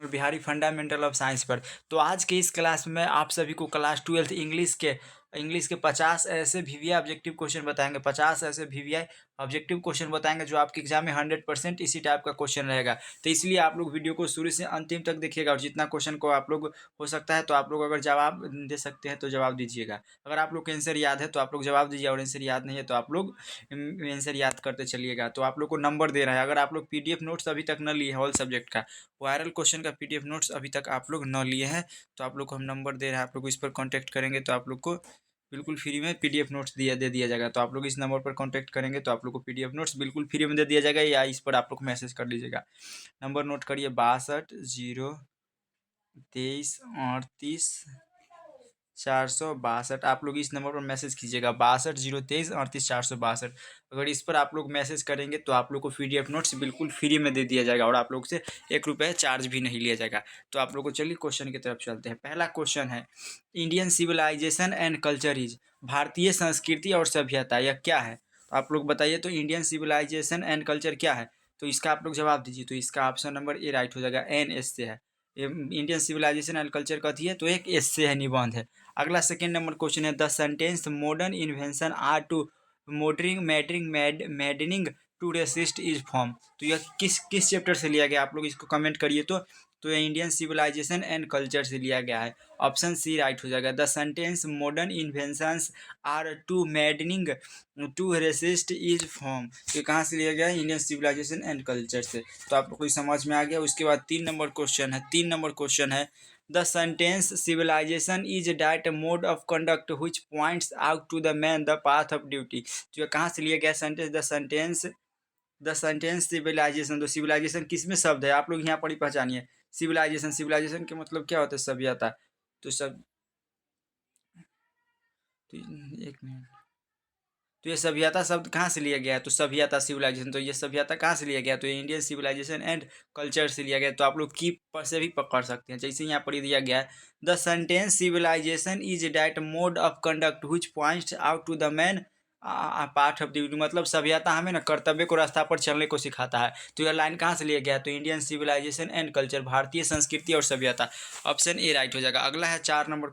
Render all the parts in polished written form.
Bihari fundamental of science पर। तो आज के इस क्लास में आप सभी को क्लास 12th इंग्लिश के 50 ऐसे वीवीआई ऑब्जेक्टिव क्वेश्चन बताएंगे। 50 ऐसे वीवीआई ऑब्जेक्टिव क्वेश्चन बताएंगे जो आपके एग्जाम में 100% इसी टाइप का क्वेश्चन रहेगा। तो इसलिए आप लोग वीडियो को शुरू से अंतिम तक देखिएगा और जितना क्वेश्चन को आप लोग हो सकता है तो आप लोग अगर जवाब दे सकते हैं तो जवाब दीजिएगा। अगर आप लोग को आंसर याद है तो आप लोग जवाब दीजिए और आंसर याद नहीं है तो आप लोग आंसर याद करते चलिएगा। तो आप लोग को नंबर दे रहा है। अगर आप लोग पीडीएफ नोट्स अभी तक न लिए हैं ऑल सब्जेक्ट का, वायरल क्वेश्चन का पीडीएफ नोट्स अभी तक आप लोग न लिए हैं तो आप लोग को हम नंबर दे रहे हैं। आप लोग इस पर कांटेक्ट करेंगे तो आप लोग को बिल्कुल फ्री में पीडीएफ नोट्स दे दिया जाएगा। तो आप लोग इस नंबर पर कांटेक्ट करेंगे तो आप लोग को पीडीएफ नोट्स बिल्कुल फ्री में दे दिया जाएगा, या इस पर आप लोग मैसेज कर लीजिएगा। नंबर नोट करिए 62 0 23 38 462। आप लोग इस नंबर पर मैसेज कीजिएगा 62 0 23 38 462। अगर इस पर आप लोग मैसेज करेंगे तो आप लोग को पीडीएफ नोट्स बिल्कुल फ्री में दे दिया जाएगा और आप लोग से 1 रुपये चार्ज भी नहीं लिया जाएगा। तो आप लोग को चलिए क्वेश्चन की तरफ चलते हैं। पहला क्वेश्चन है, Indian civilization and culture is, भारतीय संस्कृति और सभ्यता यह क्या है? तो आप लोग बताइए तो इंडियन सिविलाइजेशन एंड कल्चर क्या है? तो इसका आप लोग जवाब दीजिए। तो इसका ऑप्शन नंबर ए राइट हो जाएगा, एन एस से है। इंडियन सिविलाइजेशन एंड कल्चर कथी है? तो एक एस से है, निबंध है। अगला सेकेंड नंबर क्वेश्चन है, the sentence modern invention are too motoring mattering maddening to resist is form. तो यह किस चैप्टर से लिया गया? आप लोग इसको कमेंट करिए। तो यह इंडियन सिविलाइजेशन एंड कल्चर से लिया गया है। ऑप्शन सी राइट हो जाएगा, the sentence modern inventions are too maddening to resist is form. ये कहाँ से लिया गया है? इंडियन सिविलाइजेशन एंड कल्चर से। तो आप लोग को समझ में आ गया। उसके बाद 3 नंबर क्वेश्चन है, the sentence civilization is that mode of conduct which points out to the man the path of duty. तो ये कहाँ से लिया गया सेंटेंस? The sentence civilization. तो सिविलाइजेशन किस में शब्द है? आप लोग यहाँ पर ही पहचानिए। सिविलाइजेशन के मतलब क्या होता है? सभ्यता। तो सब तो एक मिनट, तो ये सभ्यता शब्द कहाँ से लिया गया है? तो सभ्यता सिविलाइजेशन, तो ये सभ्यता कहाँ से लिया गया? तो ये इंडियन सिविलाइजेशन एंड कल्चर से लिया गया। तो आप लोग की पर से भी पकड़ सकते हैं, जैसे यहाँ पर दिया गया है, the sentence civilization is that mode of conduct which points out to the man part of duty. मतलब सभ्यता हमें ना कर्तव्य को रास्ता पर चलने को सिखाता है। तो यह लाइन कहाँ से लिया गया है? तो इंडियन सिविलाइजेशन एंड कल्चर, भारतीय संस्कृति और सभ्यता। ऑप्शन ए राइट हो जाएगा। अगला है 4 नंबर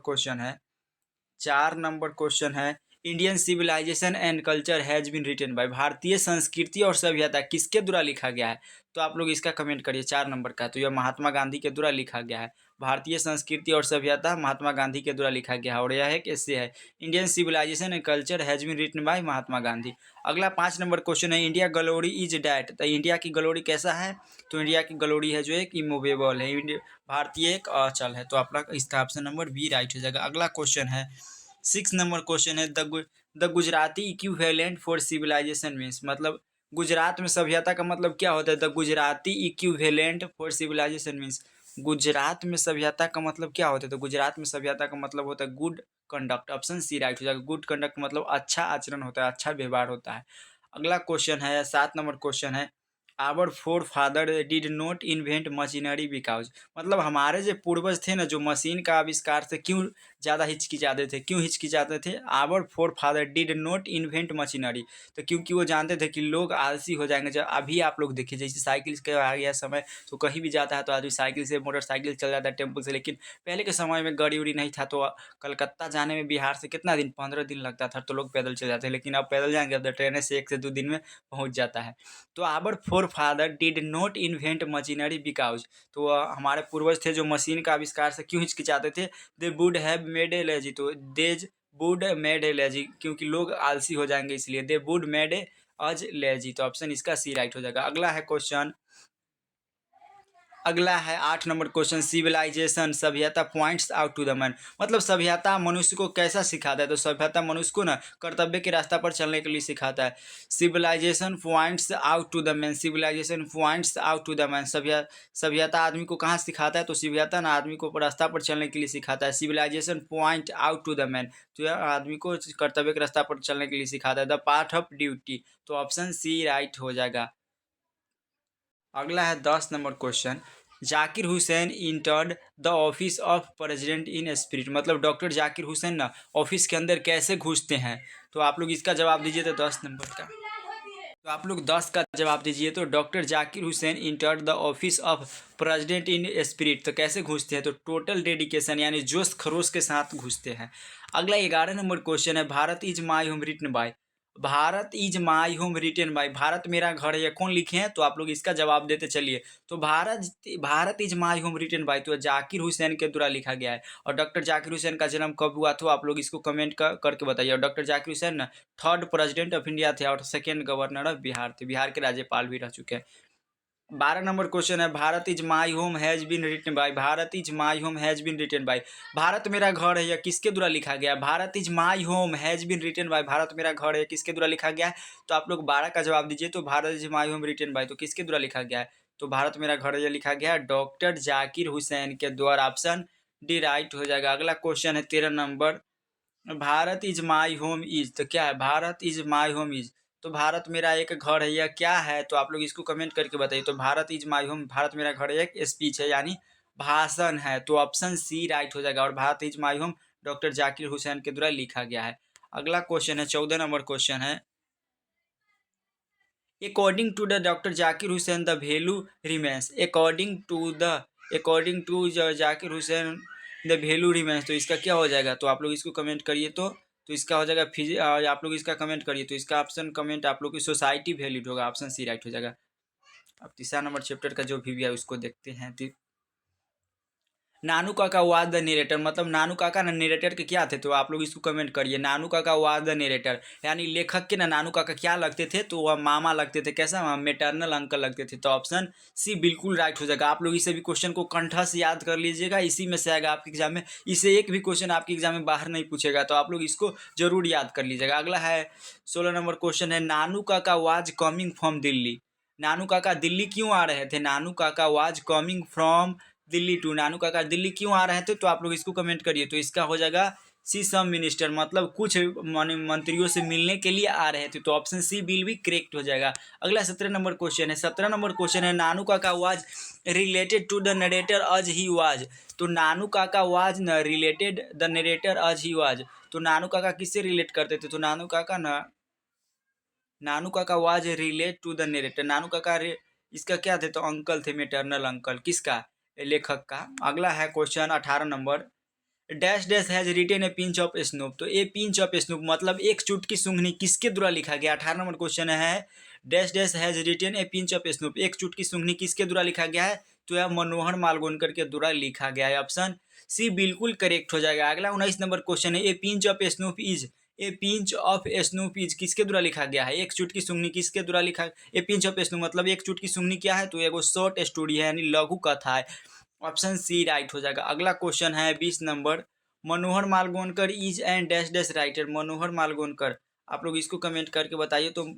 क्वेश्चन है, Indian civilization and culture has been written by, भारतीय संस्कृति और सभ्यता किसके द्वारा लिखा गया है? तो आप लोग इसका कमेंट करिए 4 नंबर का। तो यह महात्मा गांधी के द्वारा लिखा गया है। भारतीय संस्कृति और सभ्यता महात्मा गांधी के द्वारा लिखा गया है और यह एक ऐसे है, Indian civilization and culture has been written by Mahatma Gandhi. अगला 5 नंबर क्वेश्चन है, इंडिया ग्लोरी इज डैट। तो इंडिया की ग्लोरी कैसा है? तो इंडिया की ग्लोरी है जो एक इमूवेबल है, भारतीय एक अचल है। तो आप लोग इसका ऑप्शन नंबर बी राइट हो जाएगा। अगला क्वेश्चन है, 6 नंबर क्वेश्चन है, the Gujarati equivalent for civilization means, मतलब गुजरात में सभ्यता का मतलब क्या होता है? The Gujarati equivalent for civilization means, Gujarat में सभ्यता का मतलब क्या होता है? तो गुजरात में सभ्यता का मतलब होता है good conduct. Option C right हो जाएगा। गुड कंडक्ट मतलब अच्छा आचरण होता है, अच्छा व्यवहार होता है। अगला क्वेश्चन है, 7 नंबर क्वेश्चन है, our fore father did not invent machinery because, मतलब हमारे जो पूर्वज थे ना, जो मशीन का आविष्कार से क्यों ज़्यादा हिचकिचाते थे? क्यों हिचकिचाते थे? Our fore father did not invent machinery. तो क्योंकि वो जानते थे कि लोग आलसी हो जाएंगे। जब अभी आप लोग देखिए, जैसे साइकिल के आ गया समय, तो कहीं भी जाता है तो आदमी साइकिल से, मोटरसाइकिल चल जाता है, टेम्पो से। लेकिन पहले के समय में गाड़ी उड़ी नहीं था, तो कलकत्ता जाने में बिहार से कितना दिन, 15 दिन लगता था, तो लोग पैदल चल जाते हैं। लेकिन अब पैदल जाएंगे, अब तो ट्रेन से 1 से 2 दिन में पहुँच जाता है। तो our fore father did not invent machinery because, तो हमारे पूर्वज थे जो मशीन का आविष्कार से क्यों हिचकिचाते थे? They would have made a lazy. तो देज वुड मेड ए लेजी, क्योंकि लोग आलसी हो जाएंगे इसलिए। They would made a us lazy. तो ऑप्शन इसका सी राइट हो जाएगा। अगला है 8 नंबर क्वेश्चन, सिविलाइजेशन सभ्यता points out to the man, मतलब सभ्यता मनुष्य को कैसा सिखाता है? तो सभ्यता मनुष्य को ना कर्तव्य के रास्ता पर चलने के लिए सिखाता है। Civilization points out to the man, civilization points out to the man, सभ्यता आदमी को कहाँ सिखाता है? तो सभ्यता ना आदमी को रास्ता पर चलने के लिए सिखाता है। Civilization point out to the man, तो यह आदमी को कर्तव्य के रास्ता पर चलने के लिए सिखाता है। द पाथ ऑफ ड्यूटी, तो ऑप्शन सी राइट हो जाएगा। अगला है 10 number question, Zakir Hussain entered the office of president in spirit, मतलब डॉक्टर जाकिर हुसैन ना ऑफिस के अंदर कैसे घुसते हैं? तो आप लोग इसका जवाब दीजिए। तो 10 नंबर का तो आप लोग 10 का जवाब दीजिए। तो doctor Zakir Hussain entered the office of president in spirit. तो कैसे घुसते हैं? तो टोटल डेडिकेशन यानी जोश खरोश के साथ घुसते हैं। अगला 11 नंबर क्वेश्चन है, Bharat is my home written by. Bharat is my home written by, Bharat मेरा घर है, ये कौन लिखे हैं? तो आप लोग इसका जवाब देते चलिए। तो Bharat is my home written by तो जाकिर हुसैन के द्वारा लिखा गया है। और डॉक्टर जाकिर हुसैन का जन्म कब हुआ? तो आप लोग इसको कमेंट करके बताइए। और डॉक्टर जाकिर हुसैन ना थर्ड प्रेसिडेंट ऑफ इंडिया थे और सेकेंड गवर्नर ऑफ बिहार थे, बिहार के राज्यपाल भी रह चुके हैं। 12 नंबर क्वेश्चन है, Bharat is my home has been written by. Bharat is my home has been written by, Bharat मेरा घर है, यह किसके द्वारा लिखा गया? Bharat is my home has been written by, Bharat मेरा घर है, किसके द्वारा लिखा गया है? तो आप लोग 12 का जवाब दीजिए। तो Bharat is my home written by तो किसके द्वारा लिखा गया है? तो भारत मेरा घर है, यह लिखा गया है डॉक्टर जाकिर हुसैन के द्वारा। ऑप्शन डी राइट हो जाएगा। अगला क्वेश्चन है 13 number, Bharat is my home is. तो क्या है? Bharat is my home is तो भारत मेरा एक घर है, यह क्या है? तो आप लोग इसको कमेंट करके बताइए। तो Bharat is my home, Bharat मेरा घर है, एक स्पीच है यानी भाषण है। तो ऑप्शन सी राइट हो जाएगा। और Bharat is my home doctor Zakir Hussain के द्वारा लिखा गया है। अगला क्वेश्चन है 14 नंबर क्वेश्चन है, according to the doctor Zakir Hussain the value remains. According to Zakir Hussain the value remains तो इसका क्या हो जाएगा? तो आप लोग इसको कमेंट करिए। तो इसका हो जाएगा आप लोग इसका कमेंट करिए। तो इसका ऑप्शन कमेंट आप लोग की सोसाइटी वैल्यूड होगा, ऑप्शन सी राइट हो जाएगा। अब तीसरा नंबर चैप्टर का जो भी है उसको देखते हैं। नानू काका वाज द नरेटर, मतलब नानू काका ना नरेटर के क्या थे? तो आप लोग इसको कमेंट करिए। नानू काका वाज द नरेटर यानी लेखक के ना नानू काका क्या लगते थे? तो वह मामा लगते थे। कैसा? मेटरनल अंकल लगते थे। तो ऑप्शन सी बिल्कुल राइट हो जाएगा। आप लोग इसे भी क्वेश्चन को कंठस्थ याद कर लीजिएगा, इसी में से आएगा आपके एग्जाम में। इसे एक भी क्वेश्चन आपके एग्जाम में बाहर नहीं पूछेगा, तो आप लोग इसको जरूर याद कर लीजिएगा। अगला है 16 नंबर क्वेश्चन है, Nanu Kaka was coming from Delhi. Nanu Kaka Delhi क्यों आ रहे थे? Nanu Kaka was coming from Delhi to, Nanu Kaka Delhi क्यों आ रहे थे? तो आप लोग इसको कमेंट करिए। तो इसका हो जाएगा सी सम मिनिस्टर, मतलब कुछ मंत्रियों से मिलने के लिए आ रहे थे। तो ऑप्शन सी बिल भी करेक्ट हो जाएगा। अगला 17 नंबर क्वेश्चन है। 17 नंबर क्वेश्चन है, Nanu Kaka was related to the narrator as he was. तो नानू काका वाज न related the narrator as he was. तो नानू काका किससे रिलेट करते थे? तो Nanu Kaka was relate to the narrator, Nanu Kaka इसका क्या थे? तो अंकल थे, मेटरनल अंकल। किसका? लेखक का। अगला है question 18 number, dash dash has retain A pinch of snoop. तो ए पिंच ऑफ स्नूप मतलब एक चुटकी सूंघनी किसके द्वारा लिखा गया? 18 नंबर क्वेश्चन है, dash dash has retain A pinch of snoop, एक चुटकी सूंघनी किसके द्वारा लिखा गया है? तो यह मनोहर मालगोनकर के द्वारा लिखा गया है। ऑप्शन सी बिल्कुल करेक्ट हो जाएगा। अगला 19 नंबर क्वेश्चन है, ए pinch of snoop is. A pinch of snoop is किसके द्वारा लिखा गया है? एक चुटकी सूंघनी किसके द्वारा लिखा? ए पिंच ऑफ स्नूप मतलब एक चुटकी सूंघनी क्या है? तो एगो शॉर्ट स्टोरी है यानी लघु कथा है। ऑप्शन सी राइट हो जाएगा। अगला क्वेश्चन है 20 number, Manohar Malgonkar is and dash dash writer. Manohar Malgonkar, आप लोग इसको कमेंट करके बताइए। तो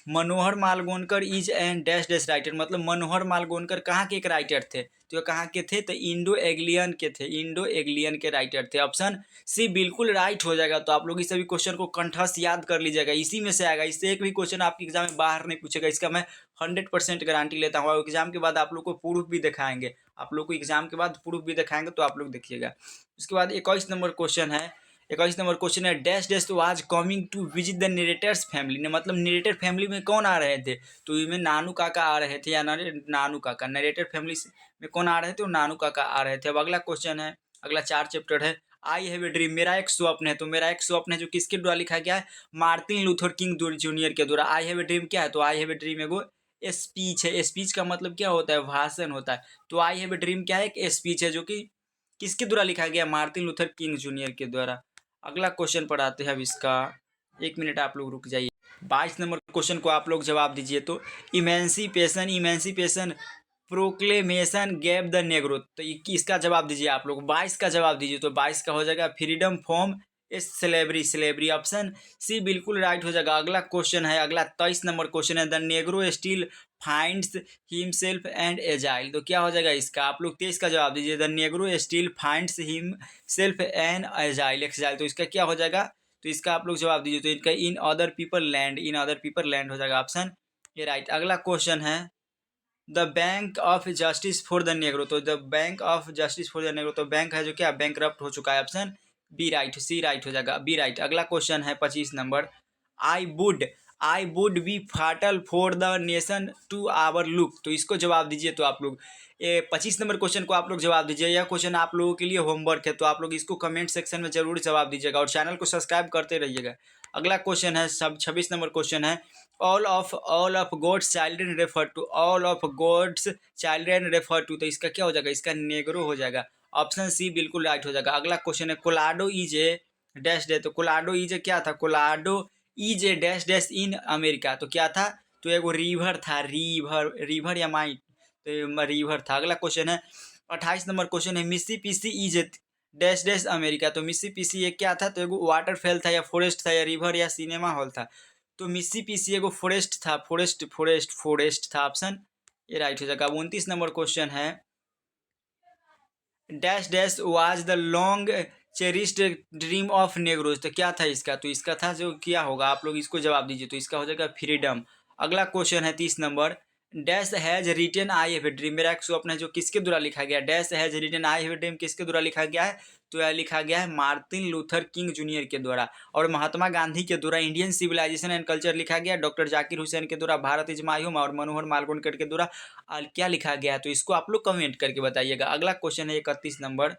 Manohar Malgonkar is and dash dash writer मतलब मनोहर मालगोनकर कहाँ के एक राइटर थे? तो ये कहाँ के थे? तो इंडो एग्लियन के थे, इंडो एग्लियन के राइटर थे। ऑप्शन सी बिल्कुल राइट हो जाएगा। तो आप लोग इस सभी क्वेश्चन को कंठस्थ याद कर लीजिएगा, इसी में से आएगा। इससे एक भी क्वेश्चन आपके एग्जाम में बाहर नहीं पूछेगा, इसका मैं 100% गारंटी लेता हूँ। और एग्जाम के बाद आप लोग को प्रूफ भी दिखाएंगे, आप लोग को एग्जाम के बाद प्रूफ भी दिखाएंगे, तो आप लोग देखिएगा। उसके बाद 21 नंबर क्वेश्चन है। 21 नंबर क्वेश्चन है, dash dash was coming to visit the narrator's family ने, मतलब नरेटर फैमिली में कौन आ रहे थे? तो इनमें नानू काका आ रहे थे या नानू काका, नरेटर फैमिली में कौन आ रहे थे? और नानू काका आ रहे थे। अब अगला क्वेश्चन है, अगला 4 चैप्टर है, आई हैव ए ड्रीम, मेरा एक स्वप्न है। तो मेरा एक स्वप्न है जो किसके द्वारा लिखा गया है? मार्टिन लूथर किंग जूनियर के द्वारा। आई हैव ए ड्रीम क्या है? तो आई हैव ए ड्रीम एगो स्पीच है। स्पीच का मतलब क्या होता है? भाषण होता है। तो आई हैव ए ड्रीम क्या है? एक स्पीच है जो कि किसके द्वारा लिखा गया? मार्टिन लूथर किंग जूनियर के द्वारा। अगला क्वेश्चन पढ़ाते हैं अब इसका, 1 मिनट आप लोग रुक जाइए। 22 नंबर क्वेश्चन को आप लोग जवाब दीजिए। तो emancipation emancipation proclamation gap the negro, तो इसका जवाब दीजिए आप लोग। 22 का जवाब दीजिए। तो 22 का हो जाएगा freedom from slavery, slavery. Option C बिल्कुल राइट हो जाएगा। अगला क्वेश्चन है, अगला 23 नंबर क्वेश्चन है, the negro still finds himself and agile. तो क्या हो जाएगा इसका? आप लोग 23 का जवाब दीजिए। The negro still finds himself and agile, exile. तो इसका क्या हो जाएगा? तो इसका आप लोग जवाब दीजिए। तो इनका in other people land, in other people land हो जाएगा। ऑप्शन ये राइट। अगला क्वेश्चन है, the bank of justice for the negro. तो the bank of justice for the negro, तो बैंक है जो क्या बैंक करप्ट हो चुका है। Option B right, C right हो जाएगा, बी राइट। अगला क्वेश्चन है 25 number, I would I would be fatal for the nation to our look, तो इसको जवाब दीजिए। तो आप लोग ये 25 नंबर क्वेश्चन को आप लोग जवाब दीजिए। यह क्वेश्चन आप लोगों के लिए होमवर्क है, तो आप लोग इसको कमेंट सेक्शन में जरूर जवाब दीजिएगा और चैनल को सब्सक्राइब करते रहिएगा। अगला क्वेश्चन है 26 नंबर क्वेश्चन है, all of God's children refer to, all of God's children refer to, तो इसका क्या हो जाएगा, इसका नेग्रो हो जाएगा। ऑप्शन सी बिल्कुल राइट हो जाएगा। अगला क्वेश्चन है कोलाडो इज ए डैश डे, तो कोलाडो इज ए क्या था, कोलाडो is a dash dash in America, तो क्या था, तो एगो रिवर था, रिवर या माइट, तो रिवर था। अगला क्वेश्चन है 28 नंबर क्वेश्चन है, Mississippi is a dash dash America, तो मिसिसिपी ये क्या था, तो एगो वाटरफेल था या फॉरेस्ट था या रिवर या सिनेमा हॉल था, तो मिसिसिपी एगो फॉरेस्ट था, फॉरेस्ट था, ऑप्शन ये राइट हो जाएगा। 29 नंबर क्वेश्चन है, dash dash was the long cherished dream of नेग्रोज, तो क्या था इसका, तो इसका था जो क्या होगा, आप लोग इसको जवाब दीजिए। तो इसका हो जाएगा फ्रीडम। अगला क्वेश्चन है 30 number, dash has written I have a dream, मेरा एक स्वप्न है जो किसके द्वारा लिखा गया, dash has written I have a dream किसके द्वारा लिखा गया है, तो यह लिखा गया है मार्टिन लूथर किंग जूनियर के द्वारा। और महात्मा गांधी के द्वारा इंडियन सिविलाइजेशन एंड कल्चर लिखा गया, डॉक्टर जाकिर हुसैन के द्वारा भारत इज माय होम, और मनोहर मालवणकर के द्वारा क्या लिखा गया है, तो इसको आप लोग कमेंट करके बताइएगा। अगला क्वेश्चन है 31 number,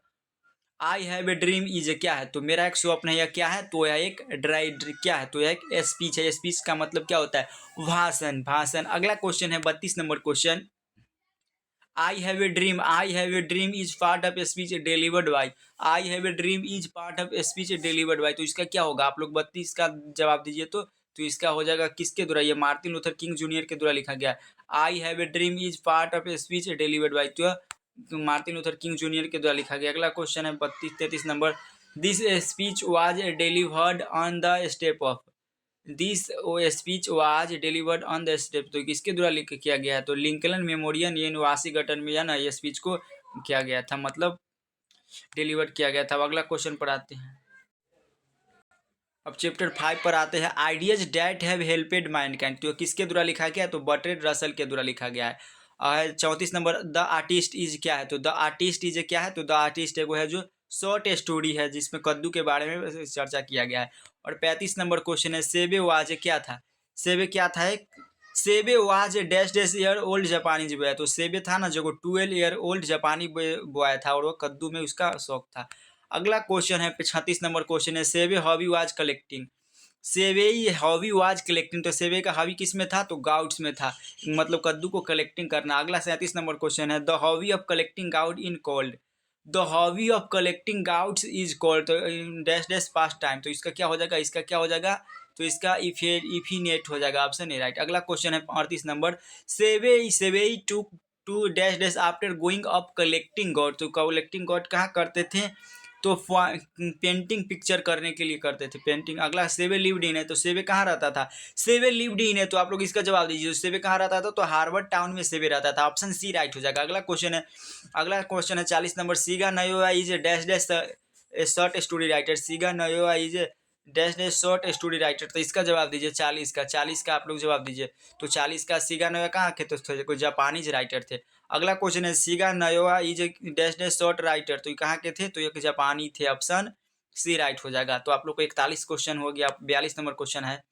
I have a dream is क्या है, तो मेरा एक स्वप्न है, यह क्या है, तो यह एक क्या है, तो यह एक स्पीच है। स्पीच का मतलब क्या होता है, भाषण। अगला क्वेश्चन है 32 number question, I have a dream is part of speech delivered by, I have a dream is part of speech delivered by, तो इसका क्या होगा, आप लोग 32 का जवाब दीजिए। तो इसका हो जाएगा किसके द्वारा, ये मार्टिन लूथर किंग जूनियर के द्वारा लिखा गया। आई have a dream is part of speech delivered by, तो मार्टिन लूथर किंग जूनियर के द्वारा लिखा गया। अगला क्वेश्चन है 33 number, this speech was delivered on the step of, this speech was delivered on the step, तो किसके द्वारा लिख किया गया है, तो लिंकन मेमोरियल ये वाशिंगटन में या ना ये स्पीच को किया गया था, मतलब डिलीवर किया गया था। अब अगला क्वेश्चन पर आते हैं। अब चैप्टर 5 पर आते हैं, आइडियाज डैट हैव हेल्पेड माइनकाइंड, तो किसके द्वारा लिखा गया है, तो बर्ट्रैंड रसल के द्वारा लिखा गया है। 34 नंबर, द आर्टिस्ट इज क्या है, तो द आर्टिस्ट इज क्या है, तो द आर्टिस्ट एगो है जो शॉर्ट स्टोरी है जिसमें कद्दू के बारे में चर्चा किया गया है। और 35 नंबर क्वेश्चन है, सेबे वाज क्या था, सेबे क्या था, एक Sebe was dash dash year old Japanese boy, तो सेबे था ना जो 12 ईयर ओल्ड जापानी बॉय था और वो कद्दू में उसका शौक था। अगला क्वेश्चन है 36 नंबर क्वेश्चन है, Sebe hobby was collecting, Sebe hobby was collecting, तो सेबे का हॉबी किस में था, तो गाउट्स में था, मतलब कद्दू को कलेक्टिंग करना। अगला 37 नंबर क्वेश्चन है, the hobby of collecting gout in called, the hobby of collecting gouts is called, तो डैश डैश पास्ट टाइम, तो इसका क्या हो जाएगा, इसका क्या हो जाएगा, तो इसका इफिनेट हो जाएगा, ऑप्शन ए राइट। अगला क्वेश्चन है 38 number, save to dash dash after going up collecting god, तो कलेक्टिंग गॉड कहाँ करते थे, तो पेंटिंग पिक्चर करने के लिए करते थे, पेंटिंग। अगला सेवे लिव्ड इन है, तो सेवे कहाँ रहता था, सेवे लिव्ड इन है, तो आप लोग इसका जवाब दीजिए, सेवे कहाँ रहता था, तो हार्वर्ड टाउन में सेवे रहता था, ऑप्शन सी राइट हो जाएगा। अगला क्वेश्चन है 40 number, Shiga Naoya is a dash dash short story writer, Shiga Naoya is a dash dash short story writer, तो इसका जवाब दीजिए 40 का आप लोग जवाब दीजिए। तो 40 का सीगा नयोआ कहाँ के, तो कोई जापानीज राइटर थे। अगला क्वेश्चन है, Shiga Naoya is a dash dash short writer, तो ये कहाँ के थे, तो एक जापानी थे, ऑप्शन सी राइट हो जाएगा। तो आप लोग को 41 क्वेश्चन हो गया। 42 नंबर क्वेश्चन है,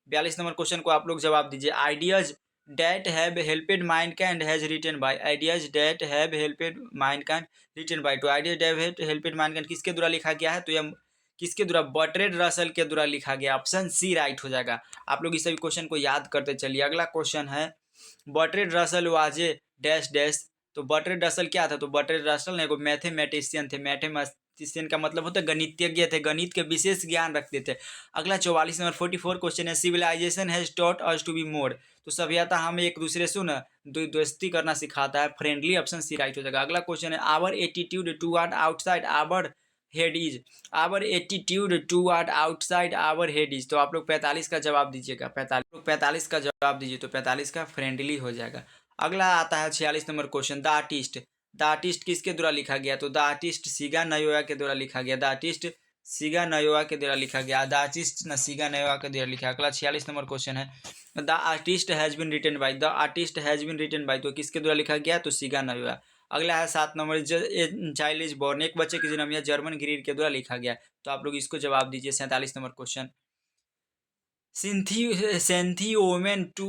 42 नंबर क्वेश्चन को आप लोग जवाब दीजिए, ideas that have helped mankind has written by, ideas that have helped mankind written by, तो आइडियाज डैट हेल्पेड माइनकाइंड किसके द्वारा लिखा गया है, तो यह किसके द्वारा, बर्ट्रैंड रसल के द्वारा लिखा गया, ऑप्शन सी राइट हो जाएगा। आप लोग इस सभी क्वेश्चन को याद करते चलिए। अगला क्वेश्चन है, Bertrand Russell was a dash dash, तो बर्ट्रैंड रसल क्या था, तो बर्ट्रैंड रसल एगो मैथमेटिशियन थे, मैथमेटिशियन का मतलब होता है गणितज्ञ थे, गणित के विशेष ज्ञान रखते थे। अगला 44 नंबर 44 क्वेश्चन है, civilisation has taught us to be more, तो सभ्यता हमें एक दूसरे से ना दोस्ती करना सिखाता है, फ्रेंडली, ऑप्शन सी राइट हो जाएगा। अगला क्वेश्चन है, our attitude toward outside our head is, our attitude toward outside our head is, तो आप लोग 45 का जवाब दीजिएगा, 45 का जवाब दीजिए, तो 45 का फ्रेंडली हो जाएगा। अगला आता है 46 नंबर क्वेश्चन, द आर्टिस्ट किसके द्वारा लिखा गया, तो द आर्टिस्ट सीगा नयोआ के द्वारा लिखा गया, द आर्टिस्ट सीगा नयोआ के द्वारा लिखा गया, द आर्टिस्ट सीगा नयोआ के द्वारा लिखा। अगला 46 नंबर क्वेश्चन है, the artist has been written by, the artist has been written by, तो किसके द्वारा लिखा गया, तो सीगा नयोआ। अगला है 7 नंबर, चाइल्ड इज बॉर्न, एक बच्चे की जन्म या जर्मन ग्रीड के द्वारा लिखा गया, तो आप लोग इसको जवाब दीजिए। 47 नंबर क्वेश्चन, सिंथी सेंथी women to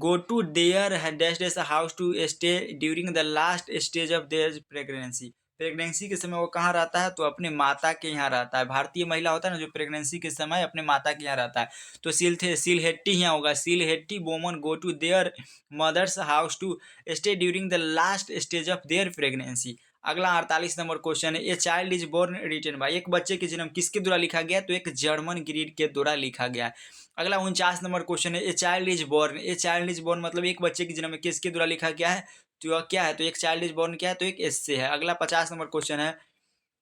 go to their dash dash house to stay during the last stage of their pregnancy. Pregnancy के समय वो कहाँ रहता है? तो अपने माता के यहाँ रहता है। भारतीय महिला होता है ना जो प्रेगनेंसी के समय अपने माता के यहाँ रहता है, तो सिलहेट्टी यहाँ होगा। Sylheti women go to their mothers house to stay during the last stage of their pregnancy. अगला 48 नंबर क्वेश्चन है, a child is born written by. एक बच्चे के जन्म किसके द्वारा लिखा गया? तो एक जर्मन ग्रीड के द्वारा लिखा गया है। अगला 49 नंबर क्वेश्चन है, a child is born. A child is born मतलब एक बच्चे की जन्म किसके द्वारा लिखा गया है? तो यह क्या है? तो एक चाइल्ड इज बोर्न क्या है? तो एक एस से है। अगला 50 नंबर क्वेश्चन है,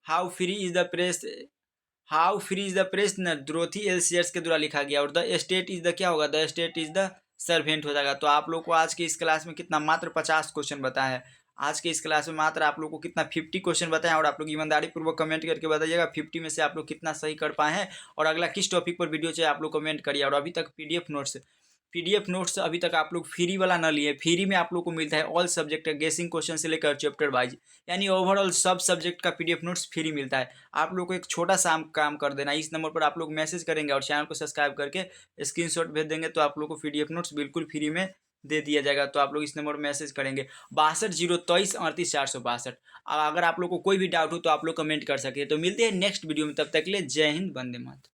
how free is the press. How free is the press न ड्रोथी एल्सियर्स के द्वारा लिखा गया, और द स्टेट इज द क्या होगा? The state is the servant हो जाएगा। तो आप लोग को आज के इस क्लास में कितना? मात्र 50 क्वेश्चन बताए हैं। आज के इस क्लास में मात्र आप लोग को कितना? 50 क्वेश्चन बताएं, और आप लोग ईमानदारी पूर्वक कमेंट करके बताइएगा 50 में से आप लोग कितना सही कर पाए हैं, और अगला किस टॉपिक पर वीडियो चाहिए आप लोग कमेंट करिए। और अभी तक पीडीएफ नोट्स अभी तक आप लोग फ्री वाला ना लिए, फ्री में आप लोग को मिलता है ऑल सब्जेक्ट गेसिंग क्वेश्चन से लेकर चैप्टर वाइज, यानी ओवरऑल सब सब्जेक्ट का पीडीएफ नोट्स फ्री मिलता है। आप लोग को एक छोटा सा काम कर देना, इस नंबर पर आप लोग मैसेज करेंगे और चैनल को सब्सक्राइब करके स्क्रीनशॉट भेज देंगे, तो आप लोग को पीडीएफ नोट्स बिल्कुल फ्री में दे दिया जाएगा। तो आप लोग इस नंबर पर मैसेज करेंगे 62 023 38 462। अगर आप लोग को कोई भी डाउट हो तो आप लोग कमेंट कर सके। तो मिलते हैं नेक्स्ट वीडियो में, तब तक के लिए जय हिंद, वंदे मातरम।